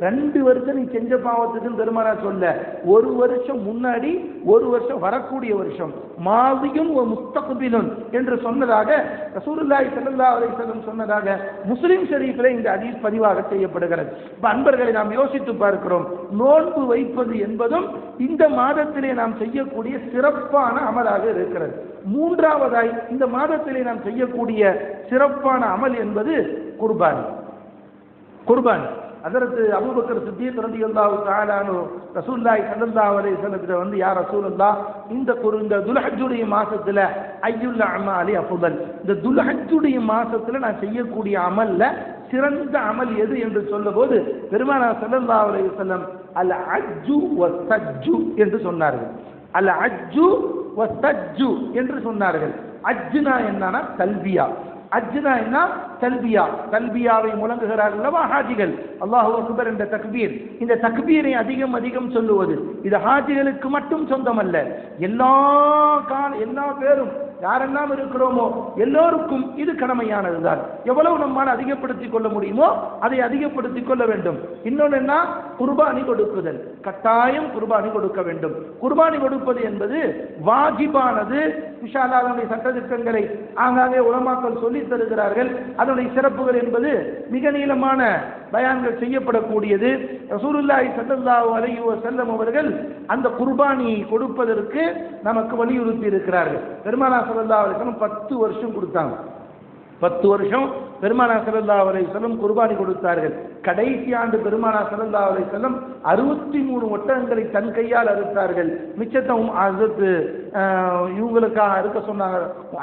2 வருஷம் நீ செஞ்ச பாவத்துக்கு பெருமானார் சொல்ல, ஒரு வருஷம் முன்னாடி, ஒரு வருஷம் வரக்கூடிய வருஷம், மாதியும் ஒரு முஸ்தக்பிலுன் என்று சொன்னதாக ரசூலுல்லாஹி ஸல்லல்லாஹு அலைஹி வஸல்லம் சொன்னதாக முஸ்லிம் ஷரீஃபிலே இந்த ஹதீஸ் பதிவாக செய்யப்படுகிறது. அன்பர்களை நாம் யோசித்து பார்க்கிறோம், நோன்பு வைப்பது என்பதும் இந்த மாதத்திலே நாம் செய்யக்கூடிய சிறப்பான அமலாக இருக்கிறது. 3வதாய் இந்த மாதத்திலே நாம் செய்யக்கூடிய சிறப்பான அமல் என்பது குர்பானி. ஹஜ்ரத் அபூபக்கர் சித்தீக் ரலியல்லாஹு தஆலா அன்ஹு ரசூலுல்லாஹி ஸல்லல்லாஹு அலைஹி வஸல்லம் யா ரசூலல்லாஹ், இந்த துல்ஹஜ்ஜுடைய மாசத்துல ஐயுல் அமாலி அஃதல், இந்த துல்ஹஜ்ஜுடைய மாசத்துல நான் செய்யக்கூடிய அமல்ல சிறந்த அமல் எது என்று சொல்லும்போது பெருமானார் ஸல்லல்லாஹு அலைஹி வஸல்லம் அல் அஜ்ஜு வஸ்ஸஜ்ஜு என்று சொன்னார்கள். அல் அஜ்ஜு வஸ்ஸஜ்ஜு என்று சொன்னார்கள். அஜ்னா என்னன்னா தல்பியா, அஜ்னா என்ன தல்பியா, தல்பியாவை முழங்குகிறார்கள் அல்லவா ஹாஜிகள், அல்லாஹு அக்பர் என்ற தக்பீர், இந்த தக்பீரை அதிகம் சொல்லுவது இது ஹாஜிகளுக்கு மட்டும் சொந்தமல்ல, எல்லா பேரும் யாரெல்லாம் இருக்கிறோமோ எல்லோருக்கும் இது கடமையானதுதான். எவ்வளவு நம்மால் அதிகப்படுத்திக் கொள்ள முடியுமோ அதை அதிகப்படுத்திக் கொள்ள வேண்டும். இன்னொன்று என்ன, குர்பானி கொடுக்குதல், கட்டாயம் குர்பானி கொடுக்க வேண்டும். குர்பானி கொடுப்பது என்பது வாஜிபானது. இன்ஷா அல்லாஹ் அதனுடைய சட்டதிட்டங்களை ஆங்காங்கே உலமாக்கள் சொல்லித் தருகிறார்கள். அதனுடைய சிறப்புகள் என்பது மிக நீளமான பயான்கள் செய்யப்படக்கூடியது. ரசூலுல்லாஹி ஸல்லல்லாஹு அலைஹி வஸல்லம் அவர்கள் அந்த குர்பானியை கொடுப்பதற்கு நமக்கு வலியுறுத்தி இருக்கிறார்கள். பெருமானார் ஸல்லல்லாஹு அலைஹி வஸல்லம் 10 வருஷம் கொடுத்தாங்க. 10 வருஷம் பெருமானார் ஸல்லல்லாஹு அலைஹி வஸல்லம் குர்பானி கொடுத்தார்கள். கடைசி ஆண்டு பெருமானார் ஸல்லல்லாஹு அலைஹி வஸல்லம் 63 ஒட்டகங்களை தன் கையால் அறுத்தார்கள். மிச்சத்தவும் அதுக்கு இவங்களுக்காக அறுக்க சொன்னாங்க,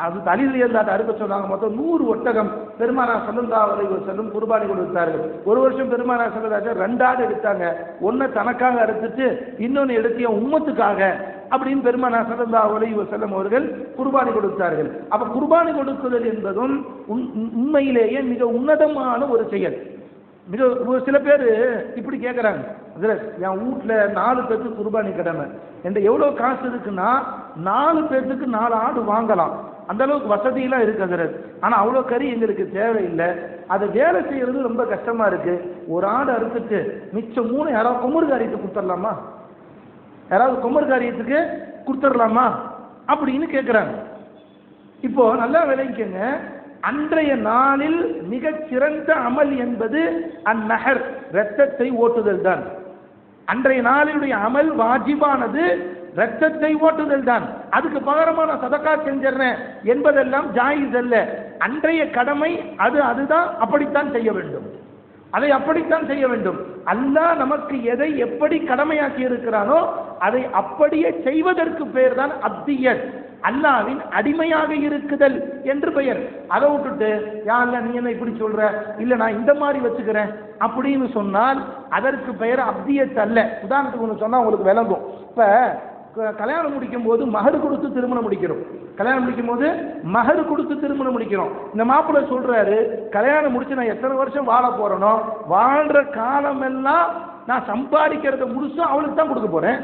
அது தலிலியல்லாத அறுக்க சொன்னாங்க. மொத்தம் 100 ஒட்டகம் பெருமானார் ஸல்லல்லாஹு அலைஹி வஸல்லம் குர்பானி கொடுத்தார்கள். ஒரு வருஷம் பெருமானார் ஸல்லல்லாஹு அலைஹி வஸல்லம் 2 ஆடு எடுத்தாங்க. ஒன்றை தனக்காக அறுத்துட்டு இன்னொன்று எடுத்திய உம்மத்துக்காக அப்படின்னு பெருமானார் ஸல்லல்லாஹு அலைஹி வஸல்லம் அவர்கள் குர்பானி கொடுத்தார்கள். அப்ப குர்பானி கொடுக்குதல் என்பதும் உண்மையிலேயே மிக உன்னதமான ஒரு செயல். சில பேர் இப்படி கேட்குறாங்க, என் வீட்டில் 4 பேருக்கு குர்பானி கடமை, என்ற எவ்வளோ காசு இருக்குன்னா 4 பேருக்கு 4 ஆடு வாங்கலாம். அந்த அளவுக்கு வசதியெல்லாம் இருக்குது. ஆனால் அவ்வளோ கறி எங்களுக்கு தேவையில்லை, அதை வேலை செய்யறது ரொம்ப கஷ்டமா இருக்கு. ஒரு ஆடு அறுத்துட்டு மிச்சம் 3 யாராவது கொம்மர் காரியத்துக்கு கொடுத்துடலாமா, யாராவது கொம்மர் காரியத்துக்கு கொடுத்துடலாமா அப்படின்னு கேட்குறாங்க. இப்போ நல்லா விளைவிக்கங்க, அன்றைய நாளில் மிகச் சிறந்த அமல் என்பது அந்நஹர், இரத்தத்தை ஓட்டுதல் தான். அன்றைய நாளினுடைய அமல் வாஜிபானது இரத்தத்தை ஓட்டுதல் தான். அதுக்கு பகரமா நான் சதக்கா செஞ்சிடறேன் என்பதெல்லாம் ஜாயிஸ் அல்ல. அன்றைய கடமை அதுதான், அப்படித்தான் செய்ய வேண்டும், அதை அப்படித்தான் செய்ய வேண்டும். அல்லாஹ் நமக்கு எதை எப்படி கடமையாக்கி இருக்கிறானோ அதை அப்படியே செய்வதற்கு பெயர் தான் அப்தியத், அல்லாஹ்வின் அடிமையாக இருக்குதல் என்று பெயர். அதை விட்டுட்டு யா அல்லாஹ் நீ என்ன இப்படி சொல்ற, இல்ல நான் இந்த மாதிரி வச்சுக்கிறேன் அப்படின்னு சொன்னால் அதற்கு பெயர் அப்தியத் அல்ல. உதாரணத்துக்கு ஒன்று சொன்னா உங்களுக்கு விளங்கும். இப்ப கல்யாணம் முடிக்கும் போது மகர் கொடுத்து திருமணம் முடிக்கிறோம். கல்யாணம் முடிக்கும் போது மகர் கொடுத்து திருமணம் முடிக்கிறோம். இந்த மாப்பிள்ளை சொல்றாரு, கல்யாணம் முடிச்சு நான் எத்தனை வருஷம் வாழ போறேனோ வாழ்ற காலம் எல்லாம் நான் சம்பாதிக்கிறத முழுசும் அவளுக்கு தான் கொடுக்க போறேன்,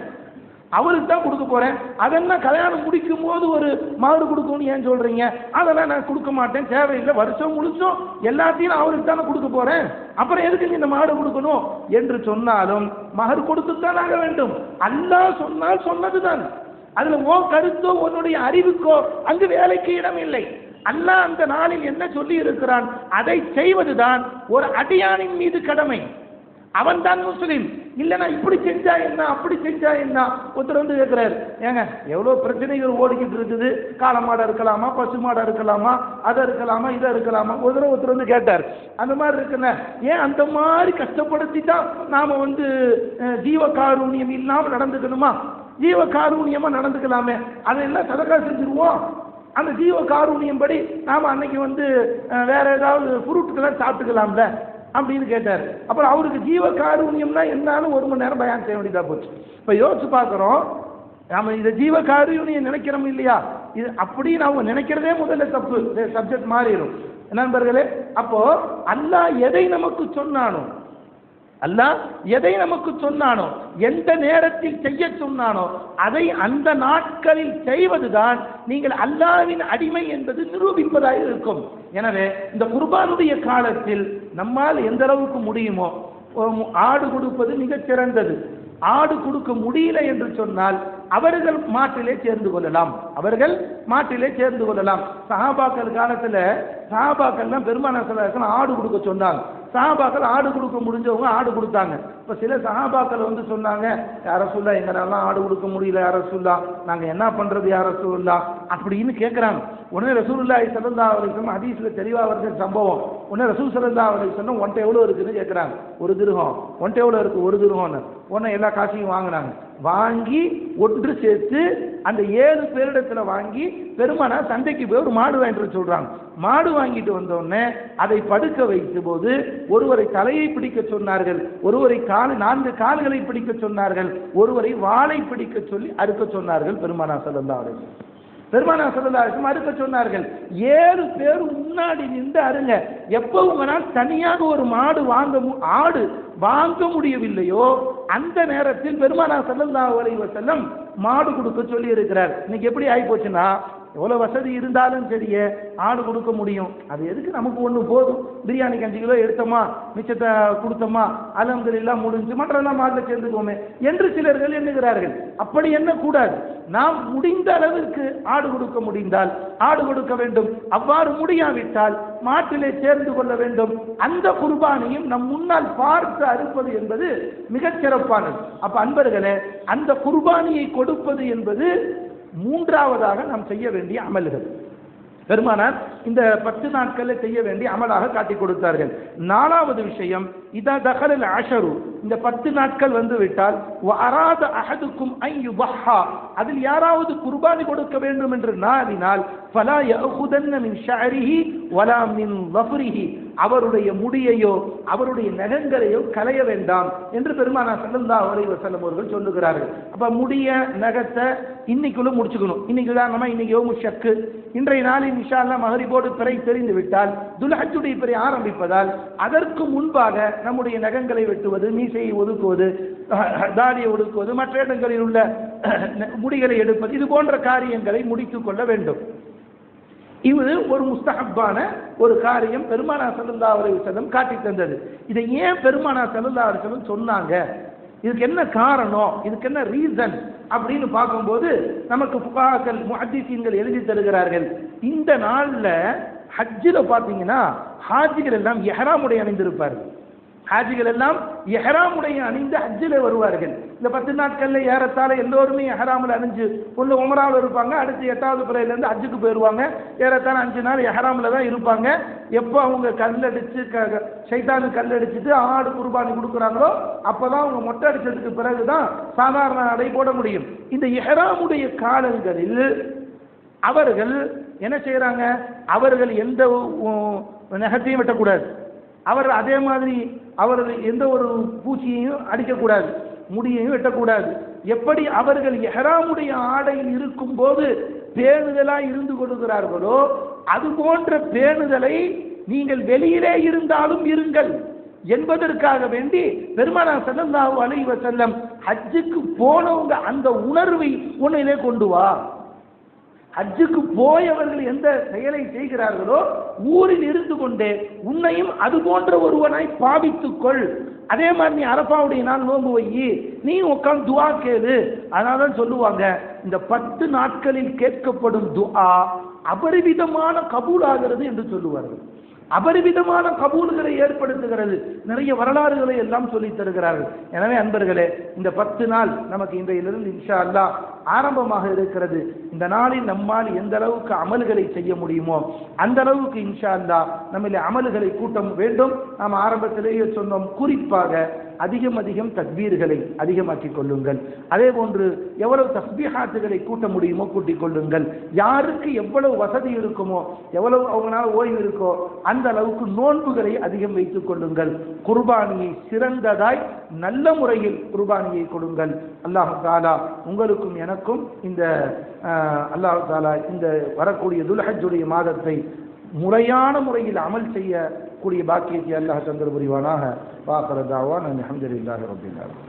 அவருக்கு தான் கொடுக்க போறேன். அதெல்லாம் கல்யாணம் முடிக்கும் போது ஒரு மகர் கொடுக்கணும்னு ஏன் சொல்றீங்க? அதெல்லாம் நான் கொடுக்க மாட்டேன், தேவையில்லை, வருஷம் முழுசும் எல்லாத்தையும் அவருக்கு தானே கொடுக்க போறேன், அப்புறம் எதுக்கு இந்த மகர் கொடுக்கணும் என்று சொன்னாலும் மகர் கொடுத்துத்தான் ஆக வேண்டும். அல்லாஹ் சொன்னால் சொன்னதுதான். அதுல ஓ கருத்தோ உன்னுடைய அறிவுக்கோ அங்கு வேலைக்கு இடம் இல்லை. அல்லாஹ் அந்த நாளில் என்ன சொல்லி இருக்கிறான் அதை செய்வதுதான் ஒரு அடியானின் மீது கடமை. அவன் தான் முஸ்லீம். இல்லைன்னா இப்படி செஞ்சா என்ன, அப்படி செஞ்சா என்ன. ஒருத்தர் வந்து கேட்கிறாரு, ஏங்க எவ்வளோ பிரச்சனைகள் ஓடிக்கிட்டு இருக்குது, காளை மாடை இருக்கலாமா, பசு மாடை இருக்கலாமா, அதை இருக்கலாமா, இதை இருக்கலாமா. ஒருத்தர் வந்து கேட்டார், அந்த மாதிரி இருக்குல்ல, ஏன் அந்த மாதிரி கஷ்டப்படுத்தி தான் நாம வந்து ஜீவகாருண்யம் இல்லாமல் நடந்துக்கணுமா? ஜீவகாருண்யமா நடந்துக்கலாமே, அதெல்லாம் சதக்கா செஞ்சிருவோம். அந்த ஜீவகாருண்யம் படி நாம அன்னைக்கு வந்து வேற ஏதாவது ஃப்ரூட்டுக்கெல்லாம் சாப்பிட்டுக்கலாம்ல அப்படின்னு கேட்டார். அப்புறம் அவருக்கு ஜீவ காருண்யம்னா என்னன்னு 1 மணி நேரம் பயான் செய்ய வேண்டியதா போச்சு. இப்போ யோசிச்சு பார்க்குறோம், நாம இதை ஜீவ காருண்யம் நினைக்கிறோம் இல்லையா, இது அப்படி நாம நினைக்கிறதே முதல்ல தப்பு, சப்ஜெக்ட் மாறிடும் நண்பர்களே. அப்போ அல்லாஹ் எதை நமக்கு சொன்னானோ, அல்லாஹ் எதை நமக்கு சொன்னானோ, எந்த நேரத்தில் செய்ய சொன்னானோ அதை அந்த நாட்களில் செய்வதுதான் நீங்கள் அல்லாஹ்வின் அடிமை என்பது நிரூபிப்பதாக இருக்கும். எனவே இந்த குர்பானுடைய காலத்தில் நம்மால் எந்த அளவுக்கு முடியுமோ ஆடு கொடுப்பது மிகச் சிறந்தது. ஆடு கொடுக்க முடியல என்று சொன்னால் அவர்கள் மாட்டிலே சேர்ந்து கொள்ளலாம், அவர்கள் மாட்டிலே சேர்ந்து கொள்ளலாம். சஹாபாக்கள் காலத்துல சஹாபாக்கள்லாம் பெருமானார் ஸல்லல்லாஹு அலைஹி வஸல்லம் ஆடு கொடுக்க சொன்னாங்க. சஹாபாக்கள் ஆடு கொடுக்க முடிஞ்சவங்க ஆடு கொடுத்தாங்க. இப்போ சில சஹாபாக்கள் வந்து சொன்னாங்க, யா ரசூலுல்லாஹ் எங்களாலாம் ஆடு கொடுக்க முடியல யா ரசூலுல்லாஹ், நாங்க என்ன பண்றது யா ரசூலுல்லாஹ் அப்படின்னு கேட்குறாங்க. உடனே ரசூலுல்லாஹி ஸல்லல்லாஹு அலைஹி வஸல்லம் ஹதீஸ்ல தெளிவா வருது சம்பவம். உடனே ரசூல் ஸல்லல்லாஹு அலைஹி வஸல்லம் உன்ட்ட எவ்வளோ இருக்குன்னு கேட்குறாங்க. 1 திர்ஹம். உன்ட்ட எவ்வளோ இருக்கு? 1 திர்ஹம்னு. உடனே எல்லா காசையும் வாங்கினாங்க. வாங்கி ஒன்று சேர்த்து அந்த 7 பேரிடத்துல வாங்கி பெருமானார் சந்தைக்கு போய் ஒரு மாடு வாங்கிட்டு சொல்றாங்க. மாடு வாங்கிட்டு வந்தோடனே அதை படுக்க வைத்த போது ஒருவரை தலையை பிடிக்க சொன்னார்கள், ஒருவரை 4 கால்களை பிடிக்க சொன்னார்கள், ஒருவரை வாளை பிடிக்க சொல்லி அறுக்க சொன்னார்கள். பெருமானார் ஸல்லல்லாஹு அலைஹி வஸல்லம் பெருமானார் ஸல்லல்லாஹு அலைஹி வஸல்லம் அறுக்க சொன்னார்கள். 7 பேர் முன்னாடி நின்று அருங்க. எப்போ உங்களால் தனியாக ஒரு மாடு ஆடு வாங்க முடியவில்லையோ அந்த நேரத்தில் பெருமானார் ஸல்லல்லாஹு அலைஹி வஸல்லம் மாடு கொடுக்க சொல்லி இருக்கிறார். இன்னைக்கு எப்படி ஆகி போச்சுன்னா, எவ்வளோ வசதி இருந்தாலும் சரியே ஆடு கொடுக்க முடியும், அது எதுக்கு நமக்கு ஒன்று போதும், பிரியாணிக்கு 5 கிலோ எடுத்தோமா மிச்சத்தை கொடுத்தோமா அல்ஹம்துலில்லாஹ் முடிஞ்சு மற்றெல்லாம் மாட்டில் சேர்ந்துக்கோமே என்று சிலர்கள் எண்ணுகிறார்கள். அப்படி எண்ணக்கூடாது. நாம் முடிந்த அளவிற்கு ஆடு கொடுக்க முடிந்தால் ஆடு கொடுக்க வேண்டும், அவ்வாறு முடியாவிட்டால் மாட்டிலே சேர்ந்து கொள்ள வேண்டும். அந்த குர்பானியும் நம் முன்னால் பார்த்து அறுப்பது என்பது மிகச் சிறப்பானது. அப்ப அன்பர்களே, அந்த குர்பானியை கொடுப்பது என்பது 3ஆவதாக நாம் செய்ய வேண்டிய அமல்கள். பெருமானார் இந்த 10 நாட்களில் செய்ய வேண்டிய அமலாக காட்டி கொடுத்தார்கள். 4வது விஷயம், இதா தகலல் அஷரு, இந்த 10 நாட்கள் வந்து விட்டால் வஅராத அஹதுக்கும் அன் யுபஹா, அதில் யாராவது குர்பானி கொடுக்க வேண்டும் என்று நாடினால் ஃபலா யஅகுதன்ன மின் ஷஅரிஹி வலா மின் ظفரிஹி, அவருடைய முடியையோ அவருடைய நகங்களையோ களைய வேண்டாம் என்று பெருமானார் ஸல்லல்லாஹு அலைஹி வஸல்லம் அவர்கள் சொல்லுகிறார்கள். அப்ப முடிய நகத்தை இன்னைக்குள்ள முடிச்சுக்கணும். இன்னைக்கு உதாரணமா இன்னைக்கு யௌமு ஷக்கு, இன்றைய நாளில் இன்ஷா அல்லாஹ் மகரிபோடு பிறை தெரிந்து விட்டால் துல்ஹஜ்ஜுடைய பிறை ஆரம்பிப்பதால் அதற்கு முன்பாக நம்முடைய நகங்களை வெட்டுவது, மீசையை ஒதுக்குவது, தாடியை ஒதுக்குவது, மற்ற இடங்களில் உள்ள முடிகளை எடுப்பது, இது போன்ற காரியங்களை முடித்துக் கொள்ள வேண்டும். இது ஒரு முஸ்தஹப்பான ஒரு காரியம் பெருமானார் ஸல்லல்லாஹு அலைஹி வஸல்லம் காட்டி தந்தது. இதை ஏன் பெருமானார் ஸல்லல்லாஹு அலைஹி வஸல்லம் சொன்னாங்க, இதுக்கு என்ன காரணம், இதுக்கு என்ன ரீசன் அப்படின்னு பார்க்கும்போது நமக்கு ஃபுகாஹாக்கள் முஹத்திஸீன்கள் எழுதி தருகிறார்கள். இந்த நாள்ல ஹஜ்ஜில் பார்த்தீங்கன்னா ஹாஜிகள் எல்லாம் இஹ்ராம் உடை அணிந்திருப்பார்கள். ஹாஜிகள் எல்லாம் இஹ்ராம் உடை அணிந்து ஹஜ்ஜில் வருவார்கள். இந்த 10 நாட்கள்ல ஏறத்தாழ எல்லோருமே இஹ்ராமில் அணிஞ்சு ஒன்று உம்ராவில் இருப்பாங்க, அடுத்து 8வது பிறையிலேருந்து ஹஜ்ஜுக்கு போயிடுவாங்க. ஏறத்தாழ 5 நாள் இஹ்ராமில் தான் இருப்பாங்க. எப்போ அவங்க கல்லடிச்சு ஷைத்தானுக்கு கல்லடிச்சுட்டு ஆடு குர்பானி கொடுக்குறாங்களோ அப்போதான் அவங்க மொட்டை அடிச்சதுக்கு பிறகு தான் சாதாரண அடை போட முடியும். இந்த இஹ்ராமுடைய காலங்களில் அவர்கள் என்ன செய்கிறாங்க, அவர்கள் எந்த நகத்தையும் வெட்டக்கூடாது, அவர் அதே மாதிரி அவர்கள் எந்த ஒரு பூச்சியையும் அடிக்கக்கூடாது, முடியையும் வெட்டக்கூடாது. எப்படி அவர்கள் இஹ்ராமுடைய ஆடையில் இருக்கும் போது பேணுதலாய் இருந்து கொடுக்கிறார்களோ அது போன்ற பேணுதலை நீங்கள் வெளியிலே இருந்தாலும் இருங்கள் என்பதற்காக வேண்டி பெருமானார் ஸல்லல்லாஹு அலைஹி வஸல்லம் ஹஜ்ஜுக்கு போனவங்க அந்த உணர்வை உன்னிலே கொண்டு வா. ஹஜ்ஜுக்கு போயவர்கள் எந்த செயலை செய்கிறார்களோ ஊரில் இருந்து கொண்டே உன்னையும் அது போன்ற ஒருவனாய் பாவித்துக்கொள். அதே மாதிரி நீ அரஃபாவுடைய நாள் நோன்பு வை, நீ உட்கார்ந்து துஆ கேளு. அதனால சொல்லுவாங்க இந்த 10 நாட்களில் கேட்கப்படும் துஆ அபரிவிதமான கபூல் ஆகிறது என்று சொல்லுவார்கள். அபரிவிதமான கபூல்களை ஏற்படுத்துகிறது. நிறைய வரலாறுகளை எல்லாம் சொல்லித் தருகிறார்கள். எனவே அன்பர்களே, இந்த 10 நாள் நமக்கு இன்றையிலிருந்து இன்ஷா அல்லாஹ் ஆரம்பமாக இருக்கிறது. இந்த நாளில் நம்மால் எந்த அளவுக்கு அமல்களை செய்ய முடியுமோ அந்த அளவுக்கு இன்ஷா அல்லாஹ் நம்மில் அமல்களை கூட்ட வேண்டும். நாம் ஆரம்பத்திலேயே சொன்னோம், குறிப்பாக அதிகம் தக்பீர்களை அதிகமாக்கிக் கொள்ளுங்கள். அதே போன்று எவ்வளவு தஸ்பீஹாத்துகளை கூட்ட முடியுமோ கூட்டிக் கொள்ளுங்கள். யாருக்கு எவ்வளவு வசதி இருக்குமோ, எவ்வளவு அவங்களால ஓய்வு இருக்கோ அந்த அளவுக்கு நோன்புகளை அதிகம் வைத்துக் கொள்ளுங்கள். குர்பானியை சிறந்ததாய் நல்ல முறையில் குர்பானியை கொடுங்கள். அல்லாஹ் தஆலா உங்களுக்கும் எனக்கும் இந்த அல்லாஹ் தஆலா இந்த வரக்கூடிய துல்ஹஜ்ஜுடைய மாதத்தை முறையான முறையில் அமல் செய்யக்கூடிய பாக்கியத்தை அல்லாஹ் தந்தர் புரிவானாக. வாஹிரு தஅவானா அல்ஹம்துலில்லாஹி ரப்பில் ஆலமீன்.